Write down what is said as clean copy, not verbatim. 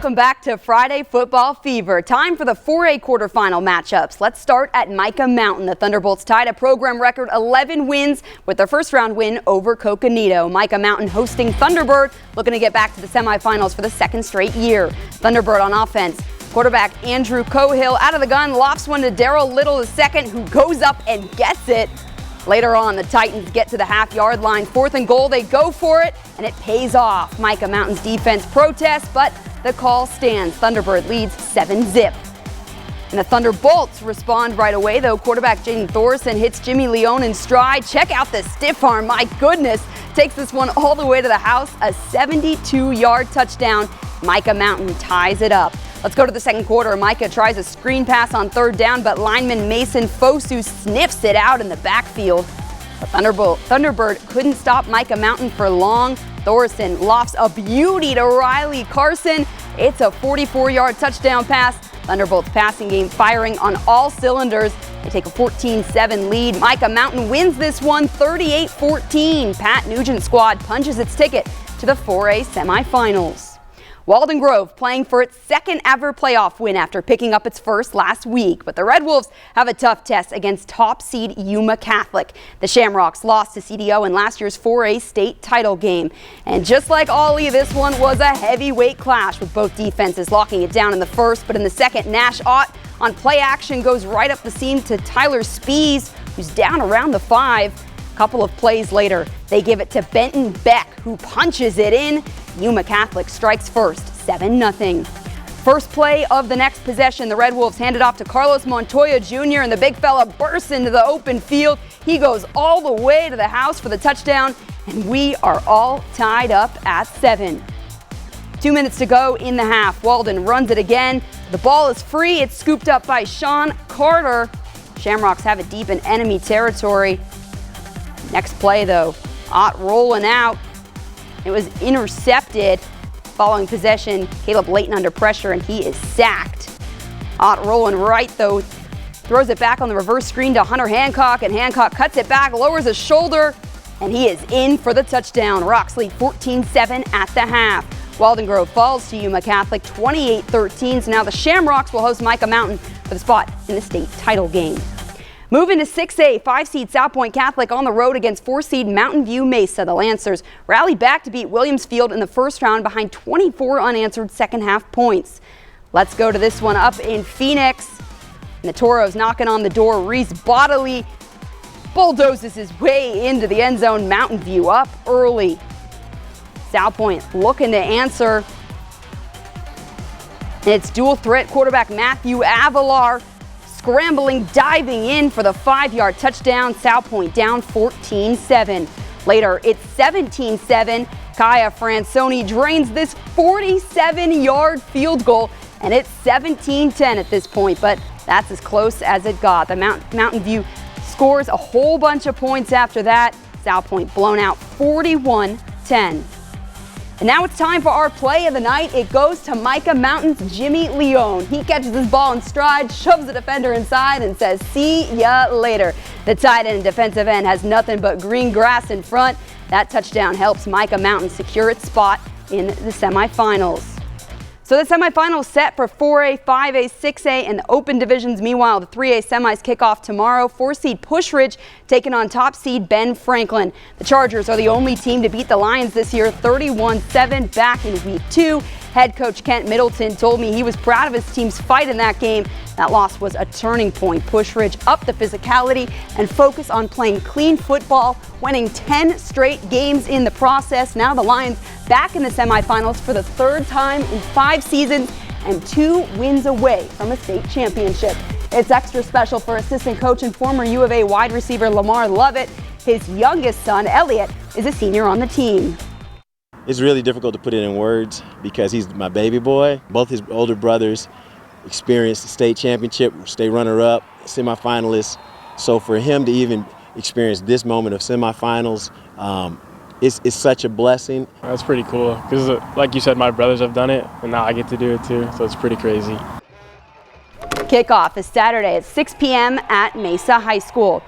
Welcome back to Friday Football Fever. Time for the 4A quarterfinal matchups. Let's start at Mica Mountain. The Thunderbolts tied a program record 11 wins with their first round win over Coconino. Mica Mountain hosting Thunderbird, looking to get back to the semifinals for the second straight year. Thunderbird on offense. Quarterback Andrew Cohill out of the gun, lofts one to Darrell Little II, who goes up and gets it. Later on, the Titans get to the half-yard line. 4th and goal, they go for it, and it pays off. Mica Mountain's defense protests, but the call stands. Thunderbird leads 7-zip. And the Thunderbolts respond right away, though. Quarterback Jaden Thorson hits Jimmy Leone in stride. Check out the stiff arm, my goodness. Takes this one all the way to the house. A 72-yard touchdown. Mica Mountain ties it up. Let's go to the second quarter. Micah tries a screen pass on 3rd down, but lineman Mason Fosu sniffs it out in the backfield. The Thunderbird couldn't stop Mica Mountain for long. Thorson lofts a beauty to Riley Carson. It's a 44-yard touchdown pass. Thunderbolt's passing game firing on all cylinders. They take a 14-7 lead. Mica Mountain wins this one 38-14. Pat Nugent's squad punches its ticket to the 4A semifinals. Walden Grove playing for its second ever playoff win after picking up its first last week. But the Red Wolves have a tough test against top seed Yuma Catholic. The Shamrocks lost to CDO in last year's 4A state title game. And just like Ollie, this one was a heavyweight clash with both defenses locking it down in the first. But in the second, Nash Ott on play action goes right up the seam to Tyler Spees, who's down around the 5. Couple of plays later, they give it to Benton Beck, who punches it in. Yuma Catholic strikes first, 7-0. First play of the next possession, the Red Wolves hand it off to Carlos Montoya Jr., and the big fella bursts into the open field. He goes all the way to the house for the touchdown, and we are all tied up at 7. 2 minutes to go in the half. Walden runs it again. The ball is free. It's scooped up by Sean Carter. Shamrocks have it deep in enemy territory. Next play, though, Ott rolling out. It was intercepted. Following possession, Caleb Layton under pressure, and he is sacked. Ott rolling right, though. Throws it back on the reverse screen to Hunter Hancock, and Hancock cuts it back, lowers his shoulder, and he is in for the touchdown. Rocks lead 14-7 at the half. Walden Grove falls to Yuma Catholic 28-13. So now the Shamrocks will host Mica Mountain for the spot in the state title game. Moving to 6A, 5-seed Salpointe Catholic on the road against 4-seed Mountain View Mesa. The Lancers rallied back to beat Williamsfield in the first round behind 24 unanswered second-half points. Let's go to this one up in Phoenix. And the Toros knocking on the door. Reese Bodily bulldozes his way into the end zone. Mountain View up early. Salpointe looking to answer. And it's dual threat quarterback Matthew Avalar scrambling, diving in for the 5-yard touchdown. Salpointe down 14-7. Later, it's 17-7. Kaya Fransoni drains this 47-yard field goal, and it's 17-10 at this point, but that's as close as it got. The Mountain View scores a whole bunch of points after that. Salpointe blown out 41-10. And now it's time for our play of the night. It goes to Mica Mountain's Jimmy Leone. He catches his ball in stride, shoves the defender inside, and says, "See ya later." The tight end and defensive end has nothing but green grass in front. That touchdown helps Mica Mountain secure its spot in the semifinals. So the semifinals set for 4A, 5A, 6A, and the open divisions. Meanwhile, the 3A semis kick off tomorrow. 4-seed Pusch Ridge taking on top seed Ben Franklin. The Chargers are the only team to beat the Lions this year, 31-7 back in week 2. Head coach Kent Middleton told me he was proud of his team's fight in that game. That loss was a turning point. Pusch Ridge upped the physicality and focus on playing clean football, winning 10 straight games in the process. Now the Lions back in the semifinals for the 3rd time in 5 seasons and 2 wins away from a state championship. It's extra special for assistant coach and former U of A wide receiver Lamar Lovett. His youngest son, Elliot, is a senior on the team. It's really difficult to put it in words because he's my baby boy. Both his older brothers experienced the state championship, state runner-up, semifinalists. So for him to even experience this moment of semifinals, it's such a blessing. That's pretty cool because, like you said, my brothers have done it, and now I get to do it too, so it's pretty crazy. Kickoff is Saturday at 6 p.m. at Mesa High School.